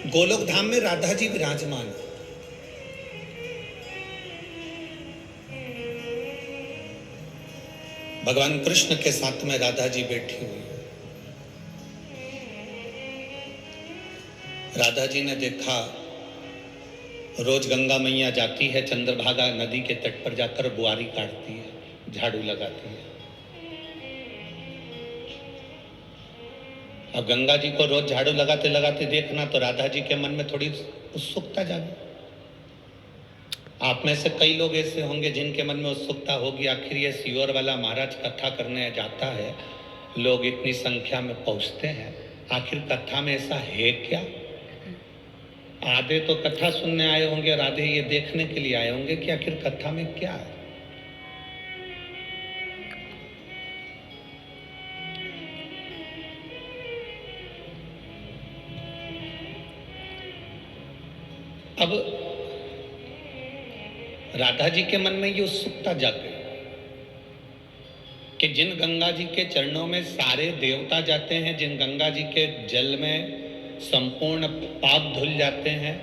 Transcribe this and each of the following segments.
गोलोक धाम में राधा जी विराजमान है। भगवान कृष्ण के साथ में राधा जी बैठी हुई है। राधा जी ने देखा रोज गंगा मैया जाती है, चंद्रभागा नदी के तट पर जाकर बुआरी काटती है, झाड़ू लगाती है। अब गंगा जी को रोज झाड़ू लगाते लगाते देखना तो राधा जी के मन में थोड़ी उत्सुकता जागी। आप में से कई लोग ऐसे होंगे जिनके मन में उत्सुकता होगी, आखिर ये सीहोर वाला महाराज कथा करने जाता है, लोग इतनी संख्या में पहुंचते हैं, आखिर कथा में ऐसा है क्या? आधे तो कथा सुनने आए होंगे और आधे ये देखने के लिए आए होंगे कि आखिर कथा में क्या है। अब राधा जी के मन में ये उत्सुकता जाग गई कि जिन गंगा जी के चरणों में सारे देवता जाते हैं, जिन गंगा जी के जल में संपूर्ण पाप धुल जाते हैं,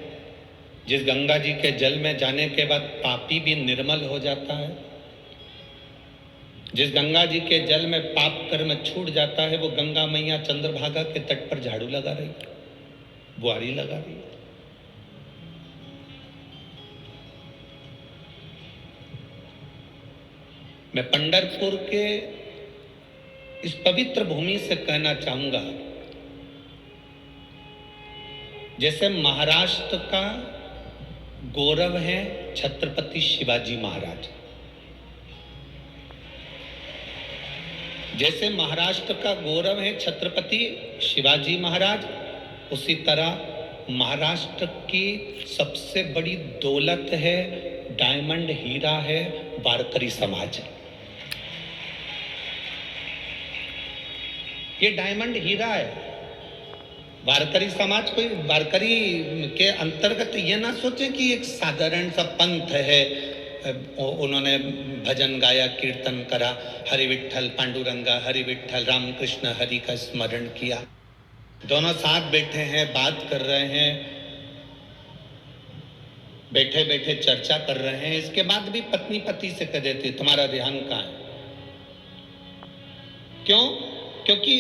जिस गंगा जी के जल में जाने के बाद पापी भी निर्मल हो जाता है, जिस गंगा जी के जल में पाप कर्म छूट जाता है, वो गंगा मैया चंद्रभागा के तट पर झाड़ू लगा रही, बुआरी लगा रही। मैं पंढरपुर के इस पवित्र भूमि से कहना चाहूंगा, जैसे महाराष्ट्र का गौरव है छत्रपति शिवाजी महाराज, जैसे महाराष्ट्र का गौरव है छत्रपति शिवाजी महाराज, उसी तरह महाराष्ट्र की सबसे बड़ी दौलत है, डायमंड हीरा है वारकरी समाज। ये डायमंड हीरा है। वारकरी समाज कोई वारकरी के अंतर्गत ये ना सोचे कि एक साधारण सा पंथ है, उन्होंने भजन गाया, कीर्तन करा, हरि विठ्ठल पांडुरंगा, हरि विठ्ठल रामकृष्ण हरि का स्मरण किया, दोनों साथ बैठे हैं, बात कर रहे हैं, बैठे बैठे चर्चा कर रहे हैं, इसके बाद भी पत्नी पति से कह देती तुम्हारा ध्यान कहाँ है? क्यों? क्योंकि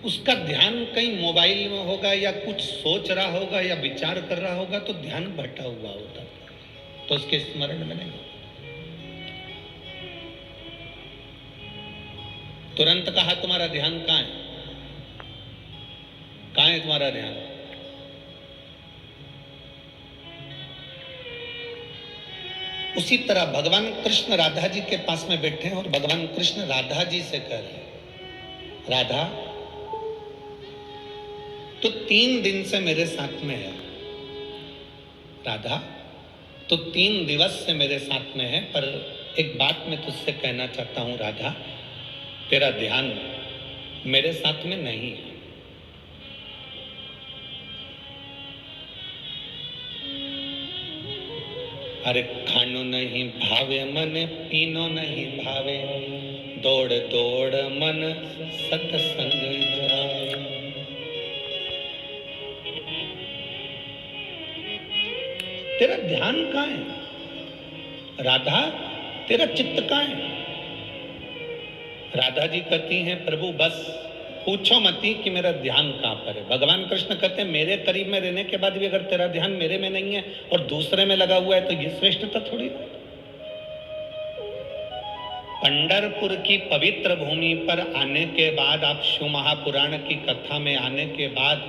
उसका ध्यान कहीं मोबाइल में होगा या कुछ सोच रहा होगा या विचार कर रहा होगा, तो ध्यान भटका हुआ होता, तो उसके स्मरण में नहीं। तुरंत कहा तुम्हारा ध्यान कहाँ है? कहाँ है तुम्हारा ध्यान? उसी तरह भगवान कृष्ण राधा जी के पास में बैठे हैं और भगवान कृष्ण राधा जी से कह रहे हैं, राधा तो 3 दिन से मेरे साथ में है, राधा तो 3 दिवस से मेरे साथ में है, पर एक बात मैं तुझसे कहना चाहता हूं राधा, तेरा ध्यान मेरे साथ में नहीं है। अरे खानो नहीं भावे मन, पीनो नहीं भावे, दौड़ दौड़ मन सत्संग जाए। तेरा ध्यान कहाँ है राधा? तेरा चित्त कहाँ है? राधा जी कहती हैं प्रभु बस पूछो मती कि मेरा ध्यान कहाँ पर है। भगवान कृष्ण कहते हैं मेरे करीब में रहने के बाद भी अगर तेरा ध्यान मेरे में नहीं है और दूसरे में लगा हुआ है तो ये श्रेष्ठता थोड़ी है। पंढरपुर की पवित्र भूमि पर आने के बाद, आप शिव महापुराण की कथा में आने के बाद,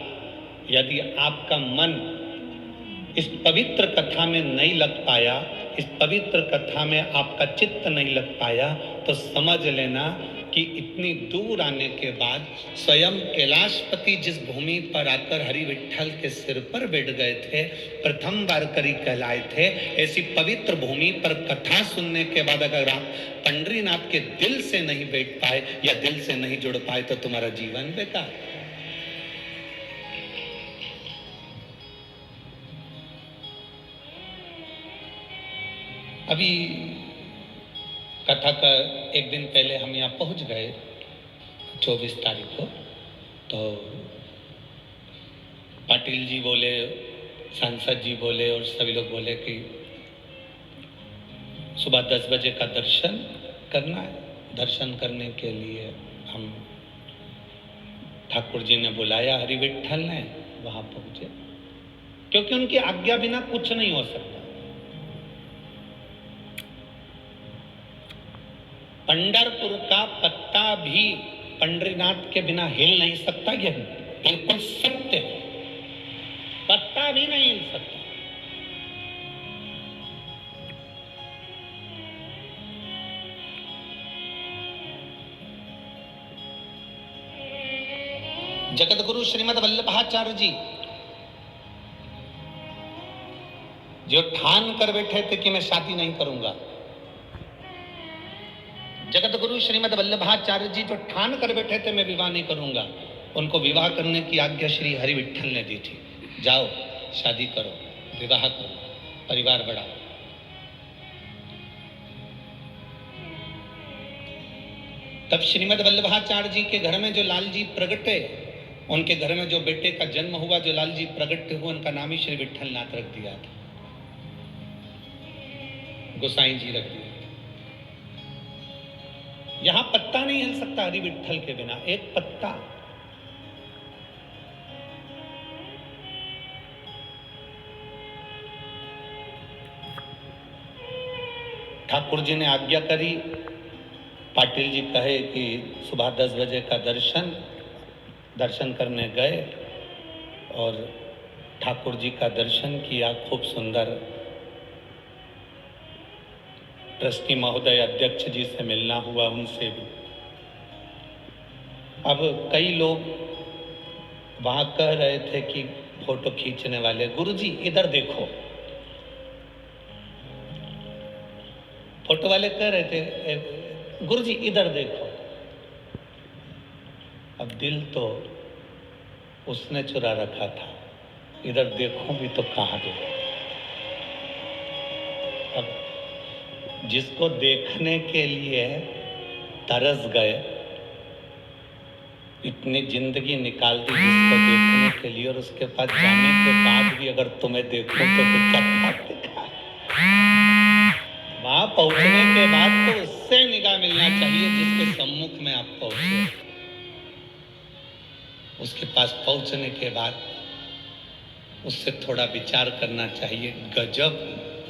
यदि आपका मन इस पवित्र कथा में नहीं लग पाया, इस पवित्र कथा में आपका चित्त नहीं लग पाया, तो समझ लेना कि इतनी दूर आने के बाद स्वयं कैलाशपति जिस भूमि पर आकर हरि विठ्ठल के सिर पर बैठ गए थे, प्रथम वारकरी कहलाए थे, ऐसी पवित्र भूमि पर कथा सुनने के बाद अगर आप पंढरीनाथ के दिल से नहीं बैठ पाए या दिल से नहीं जुड़ पाए तो तुम्हारा जीवन बेकार। अभी कथा का एक दिन पहले हम यहाँ पहुँच गए 24 तारीख को, तो पाठ पाटिल जी बोले, सांसद जी बोले और सभी लोग बोले कि सुबह 10 बजे का दर्शन करना है। दर्शन करने के लिए हम ठाकुर जी ने बुलाया, हरि विट्ठल ने, वहां पहुंचे, क्योंकि उनकी आज्ञा बिना कुछ नहीं हो सकता। पंढरपुर का पत्ता भी पंडरीनाथ के बिना हिल नहीं सकता, यह बिल्कुल सत्य है। पत्ता भी नहीं हिल सकता। जगत गुरु श्रीमद वल्लभाचार्य जी जो ठान कर बैठे थे कि मैं शादी नहीं करूंगा, जगत गुरु श्रीमद वल्लभाचार्य जी जो ठान कर बैठे थे मैं विवाह नहीं करूंगा, उनको विवाह करने की आज्ञा श्री हरि विट्ठल ने दी थी। जाओ शादी करो, विवाह करो, परिवार बढ़ाओ। तब श्रीमद वल्लभाचार्य जी के घर में जो लाल जी प्रगटे, उनके घर में जो बेटे का जन्म हुआ, जो लाल जी प्रगट हुए, उनका नाम ही श्री विट्ठल नाथ रख दिया था, गोसाई जी रख दिया। यहां पत्ता नहीं हिल सकता हरि विट्ठल के बिना, एक पत्ता। ठाकुर जी ने आज्ञा करी, पाटिल जी कहे कि सुबह 10 बजे का दर्शन करने गए और ठाकुर जी का दर्शन किया। खूब सुंदर। ट्रस्टी महोदय अध्यक्ष जी से मिलना हुआ, उनसे भी। अब कई लोग वहां कह रहे थे कि फोटो खींचने वाले, गुरुजी इधर देखो। फोटो वाले कह रहे थे गुरुजी इधर देखो। अब दिल तो उसने चुरा रखा था, इधर देखूं भी तो कहां देखूं। अब जिसको देखने के लिए तरस गए, इतनी जिंदगी निकाल दी जिसको देखने के लिए, और उसके पास जाने के बाद भी अगर तुम्हें देखूं तो फिर क्या दिखा। वहां पहुंचने के बाद तो उससे निगाह मिलना चाहिए जिसके सम्मुख में आप पहुंचे। उसके पास पहुंचने के बाद उससे थोड़ा विचार करना चाहिए। गजब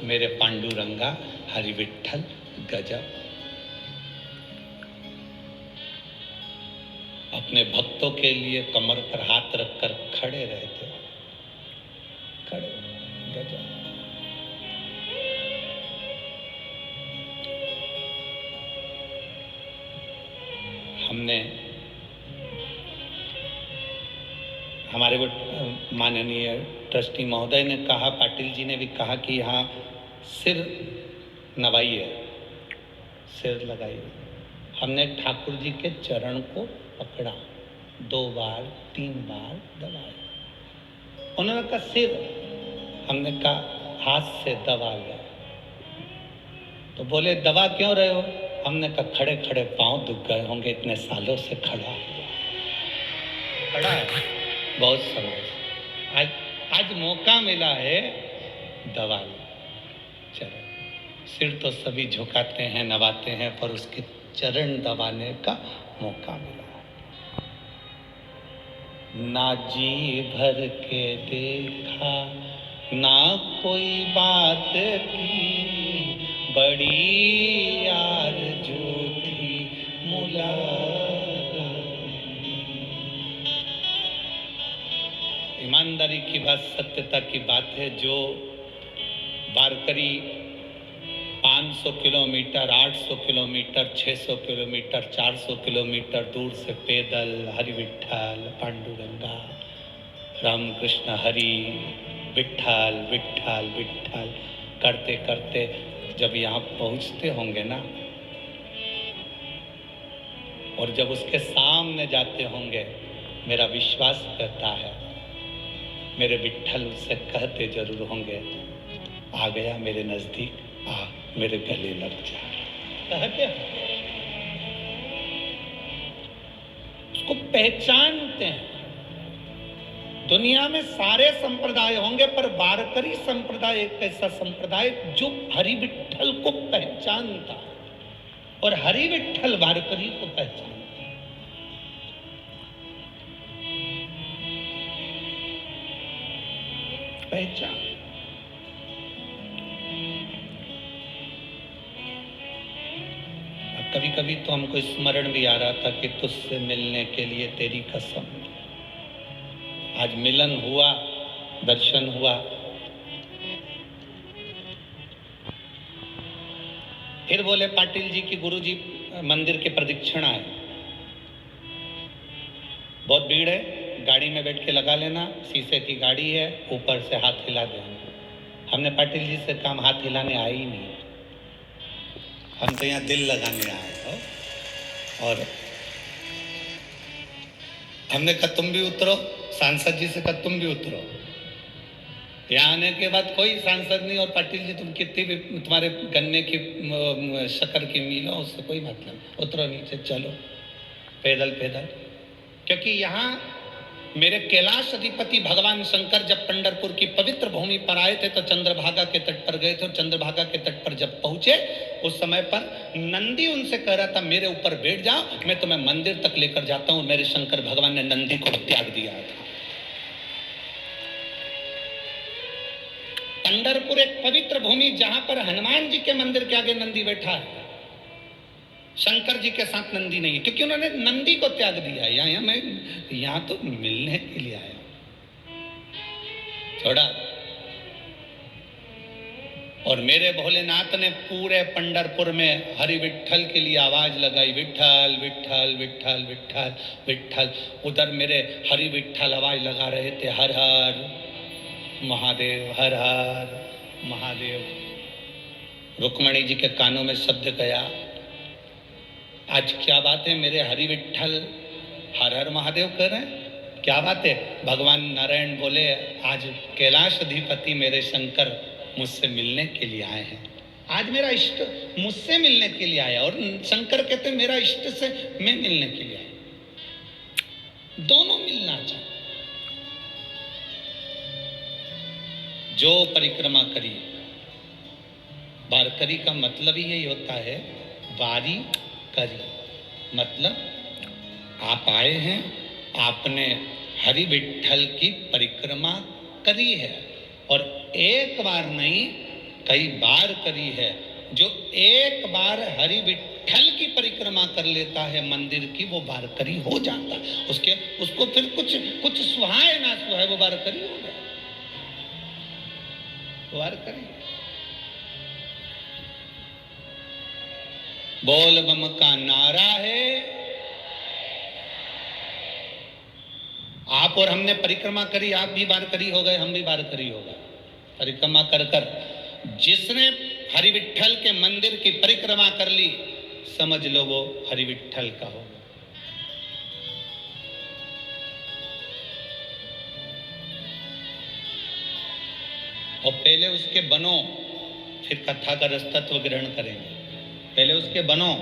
मेरे पांडुरंगा हरि विट्ठल, गजब। अपने भक्तों के लिए कमर पर हाथ रखकर खड़े रहते, खड़े, गजब। हमने हमारे वो माननीय ट्रस्टी महोदय ने कहा, पाटिल जी ने भी कहा कि यहाँ सिर नवाइए, सिर लगाइए। हमने ठाकुर जी के चरण को पकड़ा, 2 बार 3 बार दबाया। उन्होंने कहा सिर, हमने कहा हाथ से दबा लिया। तो बोले दबा क्यों रहे हो? हमने कहा खड़े खड़े पांव दुख गए होंगे, इतने सालों से खड़ा है, बहुत समय। आज मौका मिला है, दबा लो चरण। सिर तो सभी झुकाते हैं, नवाते हैं, पर उसके चरण दबाने का मौका मिला है। ना जी भर के देखा, ना कोई बात की, बड़ी आरज़ू थी मुलाकात। ईमानदारी की बात, सत्यता की बात है। जो वारकरी 500 किलोमीटर, 800 किलोमीटर, 600 किलोमीटर, 400 किलोमीटर दूर से पैदल हरि विट्ठल, पांडुरंगा, रामकृष्ण हरि, विट्ठल विट्ठल विट्ठल करते करते जब यहाँ पहुँचते होंगे ना, और जब उसके सामने जाते होंगे, मेरा विश्वास कहता है मेरे विट्ठल उससे कहते जरूर होंगे, आ गया मेरे नजदीक, आ मेरे गले लग जा, कहते हैं। उसको पहचानते हैं। दुनिया में सारे संप्रदाय होंगे, पर वारकरी संप्रदाय एक ऐसा संप्रदाय जो हरि विठ्ठल को पहचानता है और हरि विठ्ठल वारकरी को पहचानता है। पहचान। कभी कभी तो हमको स्मरण भी आ रहा था कि तुझसे मिलने के लिए तेरी कसम। आज मिलन हुआ, दर्शन हुआ। फिर बोले पाटिल जी की गुरु जी मंदिर के प्रदक्षिणा है, बहुत भीड़ है, गाड़ी में बैठ के लगा लेना, शीशे की गाड़ी है, ऊपर से हाथ हिला देना। हमने पाटिल जी से काम हाथ हिलाने आए ही नहीं, हम तो यहाँ दिल लगाने आए हो। और हमने कहा तुम भी उतरो, सांसद जी से कहा तुम भी उतरो। यहाँ आने के बाद कोई सांसद नहीं, और पाटिल जी तुम कितनी भी तुम्हारे गन्ने की शक्कर की मील हो, उससे कोई मतलब नहीं, उतरो नीचे, चलो पैदल पैदल। क्योंकि यहाँ मेरे कैलाश अधिपति भगवान शंकर जब पंढरपुर की पवित्र भूमि पर आए थे तो चंद्रभागा के तट पर गए थे, और चंद्रभागा के तट पर जब पहुंचे उस समय पर नंदी उनसे कह रहा था मेरे ऊपर बैठ जाओ, मैं तुम्हें मंदिर तक लेकर जाता हूं। मेरे शंकर भगवान ने नंदी को त्याग दिया था। पंढरपुर एक पवित्र भूमि जहां पर हनुमान जी के मंदिर के आगे नंदी बैठा है, शंकर जी के साथ नंदी नहीं है, क्योंकि उन्होंने नंदी को त्याग दिया। यहाँ मैं यहाँ तो मिलने के लिए आया थोड़ा। और मेरे भोलेनाथ ने पूरे पंढरपुर में हरि विठ्ठल के लिए आवाज लगाई, विठ्ठल विठ्ठल विठ्ठल विठ्ठल विठ्ठल। उधर मेरे हरि विठ्ठल आवाज लगा रहे थे, हर हर महादेव, हर हर महादेव। रुक्मणी जी के कानों में शब्द गया, आज क्या बात है, मेरे हरि विठ्ठल हर हर महादेव कह रहे हैं, क्या बात है। भगवान नारायण बोले आज कैलाश अधिपति मेरे शंकर मुझसे मिलने के लिए आए हैं। आज मेरा इष्ट मुझसे मिलने के लिए आया, और शंकर कहते मेरा इष्ट से मैं मिलने के लिए आया। दोनों मिलना चाहते। जो परिक्रमा करी, वारकरी का मतलब ही यही होता है, वारी करी मतलब आप आए हैं, आपने हरि विठ्ठल की परिक्रमा करी है, और एक बार नहीं कई बार करी है। जो एक बार हरि विठ्ठल की परिक्रमा कर लेता है मंदिर की, वो वारकरी हो जाता है। उसको फिर कुछ सुहाए ना सुहाए, वो वारकरी हो गया, वारकरी। बोल बम का नारा है। आप और हमने परिक्रमा करी, आप भी वारकरी हो गए, हम भी वारकरी हो गए। परिक्रमा कर कर जिसने हरि विठ्ठल के मंदिर की परिक्रमा कर ली, समझ लो वो हरि विठ्ठल का हो। और पहले उसके बनो, फिर कथा का रसतत्व ग्रहण करेंगे। पहले उसके बनो।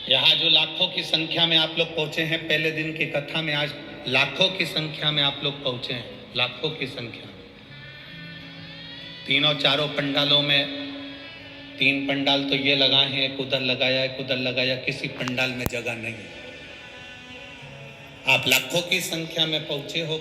यहाँ जो लाखों की संख्या में आप लोग पहुंचे हैं पहले दिन की कथा में, आज लाखों की संख्या में आप लोग पहुंचे हैं, लाखों की संख्या में। तीनों चारों पंडालों में, 3 पंडाल तो ये लगाए हैं, एक उधर लगाया, एक उधर लगाया, किसी पंडाल में जगह नहीं। आप लाखों की संख्या में पहुंचे हो।